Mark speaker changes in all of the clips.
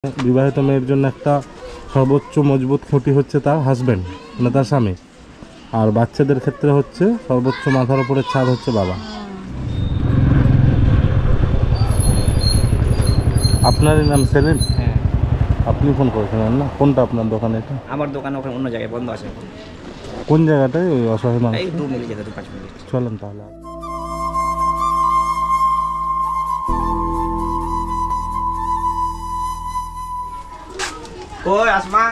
Speaker 1: বিবাহিত মেয়ের জন্য একটা সর্বোচ্চ মজবুত খুঁটি হচ্ছে তার হাজবেন্ড, মানে তার স্বামী। আর বাচ্চাদের ক্ষেত্রে হচ্ছে সর্বোচ্চ মাথার উপরে ছাদ হচ্ছে বাবা। আপনারই নাম সেলিম?
Speaker 2: হ্যাঁ।
Speaker 1: আপনি ফোন করেছিলেন না? কোনটা আপনার দোকান? এটা
Speaker 2: আমার দোকান ওখানে অন্য জায়গায় বন্ধ আছে।
Speaker 1: কোন জায়গাটায়? ওই অসহায় মানুষ।
Speaker 2: এই 2 মিনিট যেতে 2-5 মিনিট।
Speaker 1: চলেন তাহলে।
Speaker 2: ওই আসমা,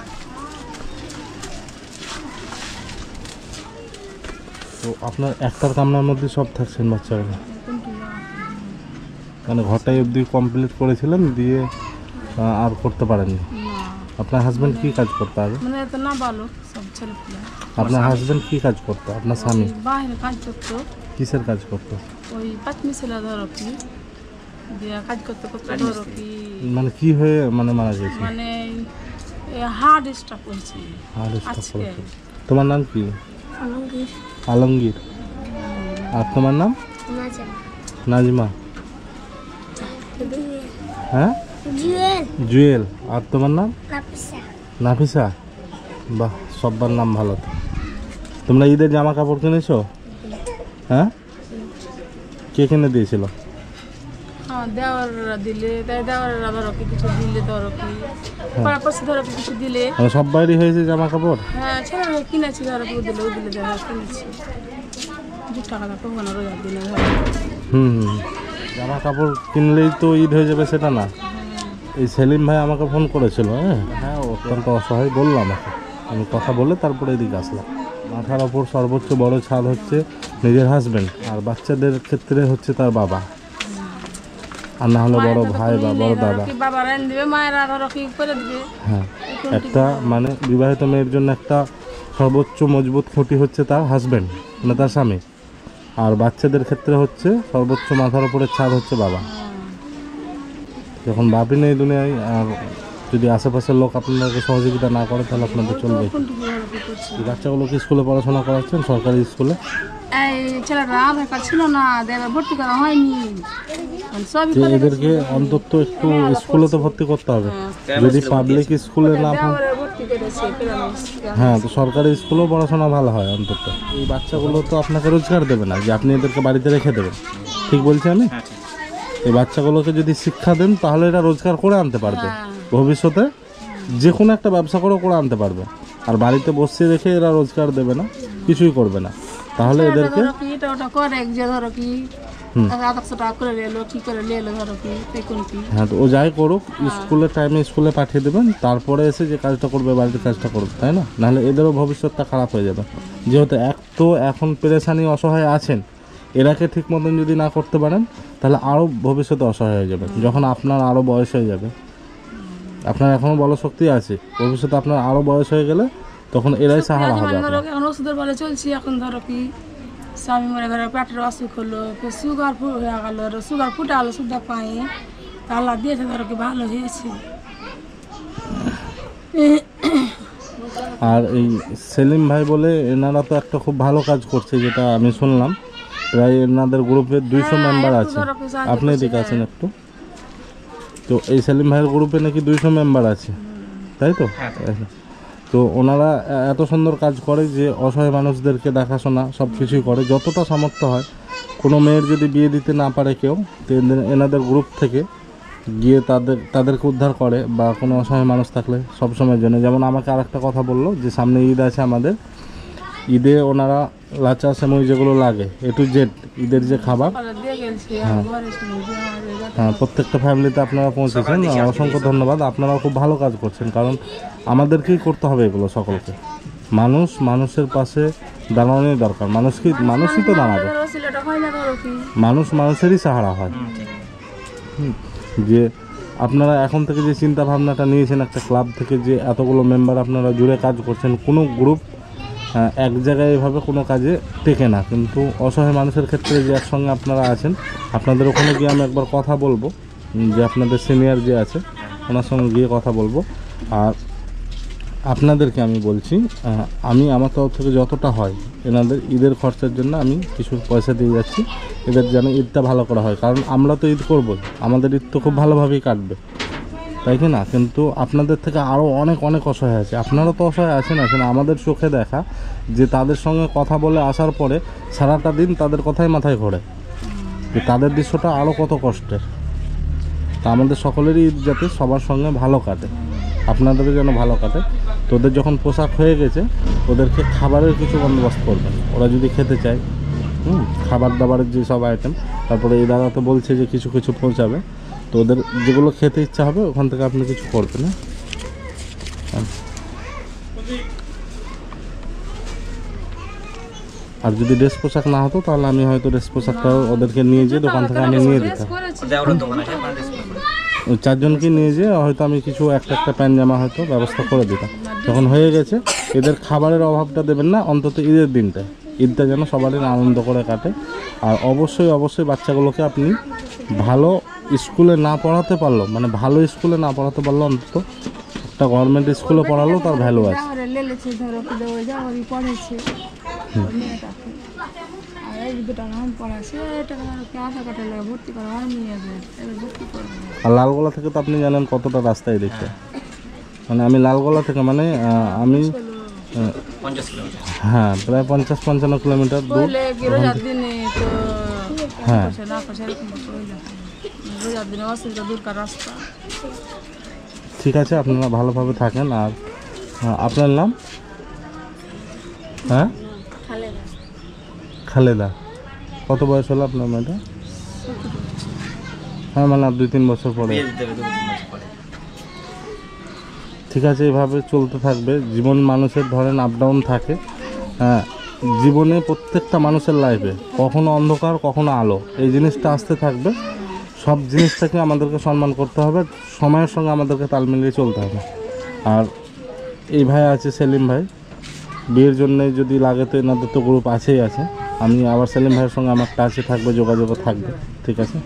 Speaker 1: তো আপনার একটার কামনার মধ্যে সব থাকছেন বাচ্চাগুলো? মানে ঘরটাই অবধি কমপ্লিট করেছিলেন, দিয়ে আর করতে পারেননি? আপনার হাজবেন্ড কি কাজ করতে হবে?
Speaker 3: মানে তো না ভালো সব ছেলেপুলে।
Speaker 1: আপনার হাজবেন্ড কি কাজ করতো? আপনার স্বামী
Speaker 3: বাইরে কাজ করতো,
Speaker 1: কিসের কাজ করতো?
Speaker 3: ওই পাঁচমিশালা ধরো কি দিয়া কাজ করতে করতে ধরো কি
Speaker 1: মানে কি হয়ে মানে মারা গেছে?
Speaker 3: মানে হার্ট স্ট্রোক হয়েছে।
Speaker 1: আর স্টক
Speaker 3: আজকে
Speaker 1: করেছে। তোমার নাম কি?
Speaker 3: আলমগীর।
Speaker 1: আলমগীর। আর তোমার নাম? নাজমা। হ্যাঁ, জুয়েল। আর তোমার নাম? নাফিসা। বাহ, সব্বার নাম ভালো তো। তোমরা ঈদের জামা কাপড় কিনেছো? হ্যাঁ, কে কিনে দিয়েছিল?
Speaker 3: হ্যাঁ দেওয়াররা দিলে, তাই দেওয়াররা ধরো কি কিছু দিলে ধরো কি পাশে ধরো কি কিছু দিলে।
Speaker 1: মানে সব বাইরে হয়েছে জামা কাপড়?
Speaker 3: হ্যাঁ ছেলেরা কিনেছি ধরো কি দিলে, ও দিলে ধরো কিনেছি 2 টাকা তো কোনো রোজার দিনে ধরো।
Speaker 1: জামা কাপড় কিনলেই তো ঈদ হয়ে যাবে সেটা না। এই সেলিম ভাই আমাকে ফোন করেছিল। হ্যাঁ, অত্যন্ত অসহায় বললাম আমাকে, আমি কথা বলে তারপরে এদিকে আসলাম। মাথার ওপর সর্বোচ্চ বড় ছাদ হচ্ছে নিজের হাজবেন্ড, আর বাচ্চাদের ক্ষেত্রে হচ্ছে তার বাবা, আর না হলে বড় ভাই বা বড় দাদা।
Speaker 3: বাবা রান দিবে, মায়েরা ধরো কি করে দিবে।
Speaker 1: হ্যাঁ, একটা মানে বিবাহিত মেয়ের জন্য একটা সর্বোচ্চ মজবুত খুঁটি হচ্ছে তার হাজবেন্ড, মানে তার স্বামী। আর বাচ্চাদের ক্ষেত্রে হচ্ছে সর্বোচ্চ মাথার উপরে ছাদ হচ্ছে বাবা। যখন বাপই নেই দুনিয়ায়, আর যদি আশেপাশের লোক আপনাদেরকে সহযোগিতা না করে তাহলে আপনাদের চলবে। এই বাচ্চাগুলোকে স্কুলে পড়াশোনা করাচ্ছেন সরকারি স্কুলে?
Speaker 3: এই ছেলেরা আধার কার্ড ছিল না, দেবে ভর্তি করা হয়নি। সবই
Speaker 1: যে এদেরকে অন্তত একটু স্কুলে তো ভর্তি করতে হবে। যদি পাবলিক স্কুলে না
Speaker 3: ভর্তি করেছে
Speaker 1: হ্যাঁ, তো সরকারি স্কুলেও পড়াশোনা ভালো হয় অন্তত। এই বাচ্চাগুলো তো আপনাকে রোজগার দেবে না যে আপনি এদেরকে বাড়িতে রেখে দেবেন, ঠিক বলছি আমি? এই বাচ্চাগুলোকে যদি শিক্ষা দেন তাহলে এরা রোজগার করে আনতে পারবে, ভবিষ্যতে যে কোনো একটা ব্যবসা করেও করে আনতে পারবে। আর বাড়িতে বসে রেখে এরা রোজগার দেবে না, কিছুই করবে না, তাহলে এদেরকে
Speaker 3: এটা ওটা করে যে ধরো কি 100 টাকা করে নিলো, কি করে নিলো ধরো কি কোন কি।
Speaker 1: হ্যাঁ, তো ও যাই করুক, স্কুলের টাইমে স্কুলে পাঠিয়ে দেবেন, তারপরে এসে যে কাজটা করবে বাড়িতে কাজটা করবে, তাই না? নাহলে এদেরও ভবিষ্যৎটা খারাপ হয়ে যাবে। যেহেতু এক তো এখন পেরেশানি অসহায় আছেন, এরাকে ঠিক মতন যদি না করতে পারেন তাহলে আরও ভবিষ্যতে অসহায় হয়ে যাবে। যখন আপনার আরও বয়স হয়ে যাবে, আপনার এখনও বল শক্তি আছে, ভবিষ্যতে আপনার আরও বয়স হয়ে গেলে তখন এরাই সাহারা হবে।
Speaker 3: ধরো এখন ওষুধের বলে চলছি, এখন ধরো কি স্বামী মরে ধরো পেটের অসুখ হলো, সুগার হয়ে গেলো, সুগার ফুটে গেলো, সুগার পায়ে আল্লাহ দিয়েছে ধরো কি ভালো হয়েছে।
Speaker 1: আর এই সেলিম ভাই বলে এনারা তো একটা খুব ভালো কাজ করছে, যেটা আমি শুনলাম। প্রায় এনাদের গ্রুপে 200 মেম্বার আছে। আপনি এদিকে আছেন একটু, তো এই সেলিম ভাইয়ের গ্রুপে নাকি 200 মেম্বার আছে, তাই তো? তো ওনারা এত সুন্দর কাজ করে যে অসহায় মানুষদেরকে দেখাশোনা সব কিছুই করে, যতটা সামর্থ্য হয়। কোনো মেয়ের যদি বিয়ে দিতে না পারে কেউ, তো এনাদের গ্রুপ থেকে গিয়ে তাদেরকে উদ্ধার করে, বা কোনো অসহায় মানুষ থাকলে সবসময়ের জন্য। যেমন আমাকে আরেকটা কথা বললো যে সামনে ঈদ আছে আমাদের, ঈদে ওনারা লাচা সেমুই যেগুলো লাগে A to Z ঈদের যে খাবার, হ্যাঁ, প্রত্যেকটা ফ্যামিলিতে আপনারা পৌঁছেছেন। অসংখ্য ধন্যবাদ, আপনারাও খুব ভালো কাজ করছেন। কারণ আমাদেরকেই করতে হবে এগুলো সকলকে। মানুষের পাশে দাঁড়ানোই দরকার। মানুষই তো দাঁড়াবে, মানুষেরই সাহারা হয়। যে আপনারা এখন থেকে যে চিন্তা ভাবনাটা নিয়েছেন, একটা ক্লাব থেকে যে এতগুলো মেম্বার আপনারা জুড়ে কাজ করছেন, কোনো গ্রুপ এক জায়গায় এভাবে কোনো কাজে টেকে না। কিন্তু অসহায় মানুষের ক্ষেত্রে যে একসঙ্গে আপনারা আছেন, আপনাদের ওখানে গিয়ে আমি একবার কথা বলবো, যে আপনাদের সিনিয়র যে আছে ওনার সঙ্গে গিয়ে কথা বলবো। আর আপনাদেরকে আমি বলছি, আমি আমার তরফ থেকে যতটা হয় এনাদের ঈদের খরচার জন্য আমি কিছু পয়সা দিয়ে যাচ্ছি, এদের যেন ঈদটা ভালো করা হয়। কারণ আমরা তো ঈদ করবো, আমাদের ঈদ তো খুব ভালোভাবেই কাটবে। তাই কি না? কিন্তু আপনাদের থেকে আরও অনেক অনেক অসহায় আছে। আপনারা তো অসহায় আছেন আমাদের চোখে দেখা যে তাদের সঙ্গে কথা বলে আসার পরে সারাটা দিন তাদের কথাই মাথায় ঘোরে, যে তাদের দৃশ্যটা আরও কত কষ্টের। তা আমাদের সকলেরই যাতে সবার সঙ্গে ভালো কাটে, আপনাদেরও যেন ভালো কাটে। তো ওদের যখন পোশাক হয়ে গেছে ওদেরকে খাবারের কিছু বন্দোবস্ত করবেন, ওরা যদি খেতে চায়। খাবার দাবারের যে সব আইটেম, তারপরে এই দাদা তো বলছে যে কিছু কিছু পৌঁছাবে, তো ওদের যেগুলো খেতে ইচ্ছা হবে ওখান থেকে আপনি কিছু করবেন। আর যদি ড্রেস পোশাক না হতো তাহলে আমি হয়তো ড্রেস পোশাকটাও ওদেরকে নিয়ে যেয়ে দোকান থেকে আমি নিয়ে দিতাম।
Speaker 2: দেওয়ার দোকান আছে আপনার ড্রেস করে।
Speaker 1: ওই চারজনকে নিয়ে যেয়ে হয়তো আমি কিছু একটা প্যান্ট জামা হয়তো ব্যবস্থা করে দিতাম। যখন হয়ে গেছে এদের খাবারের অভাবটা দেবেন না, অন্তত ঈদের দিনটা, ঈদটা যেন সবারই আনন্দ করে কাটে। আর অবশ্যই অবশ্যই বাচ্চাগুলোকে আপনি ভালো স্কুলে না পড়াতে পারলো, মানে ভালো স্কুলে না পড়াতে পারলো, অন্তত একটা গভর্নমেন্ট স্কুলে পড়ালেও তার ভ্যালু আছে।
Speaker 3: লেলেছে ধরো কি ওই যাওয়ারই পড়েছে মেয়েটাকে, আর এই দুটো নাম পড়াছে, এটা আশা কাটে লাগে ভর্তি করা হয়নি, এবার ভর্তি করবো।
Speaker 1: আর লালগোলা থেকে তো আপনি জানেন কতটা রাস্তায় দেখে, মানে আমি লালগোলা থেকে মানে আমি
Speaker 2: 50 কিলোমিটার।
Speaker 1: হ্যাঁ প্রায় 50-55 কিলোমিটার দূর।
Speaker 3: বলে কি রোজার দিনে তো
Speaker 1: হ্যাঁ
Speaker 3: না পাশে এরকম রোজার দিনে অসুবিধা দূরকার রাস্তা।
Speaker 1: ঠিক আছে, আপনারা ভালোভাবে থাকেন। আর আপনার নাম? হ্যাঁ খালেদা। কত বয়স হলো আপনার মেয়েটা? হ্যাঁ মানে আর 2-3 বছর পরে।
Speaker 2: বিয়ে দিতে হবে 2-3 মাস পরে।
Speaker 1: ঠিক আছে, এইভাবে চলতে থাকবে। জীবন মানুষের ধরেন আপ ডাউন থাকে। হ্যাঁ, জীবনে প্রত্যেকটা মানুষের লাইফে কখনো অন্ধকার কখনো আলো, এই জিনিসটা আসতে থাকবে। সব জিনিসটাকে আমাদেরকে সম্মান করতে হবে, সময়ের সঙ্গে আমাদেরকে তাল মিলিয়ে চলতে হবে। আর এই ভাই আছে সেলিম ভাই, বিয়ের জন্যে যদি লাগে তো এনাদের তো গ্রুপ আছেই আছে। আমি আবার সেলিম ভাইয়ের সঙ্গে আমার টাচে থাকবে, যোগাযোগও থাকবে। ঠিক আছে,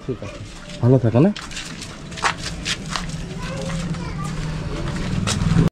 Speaker 1: ঠিক আছে, ভালো থাকেন।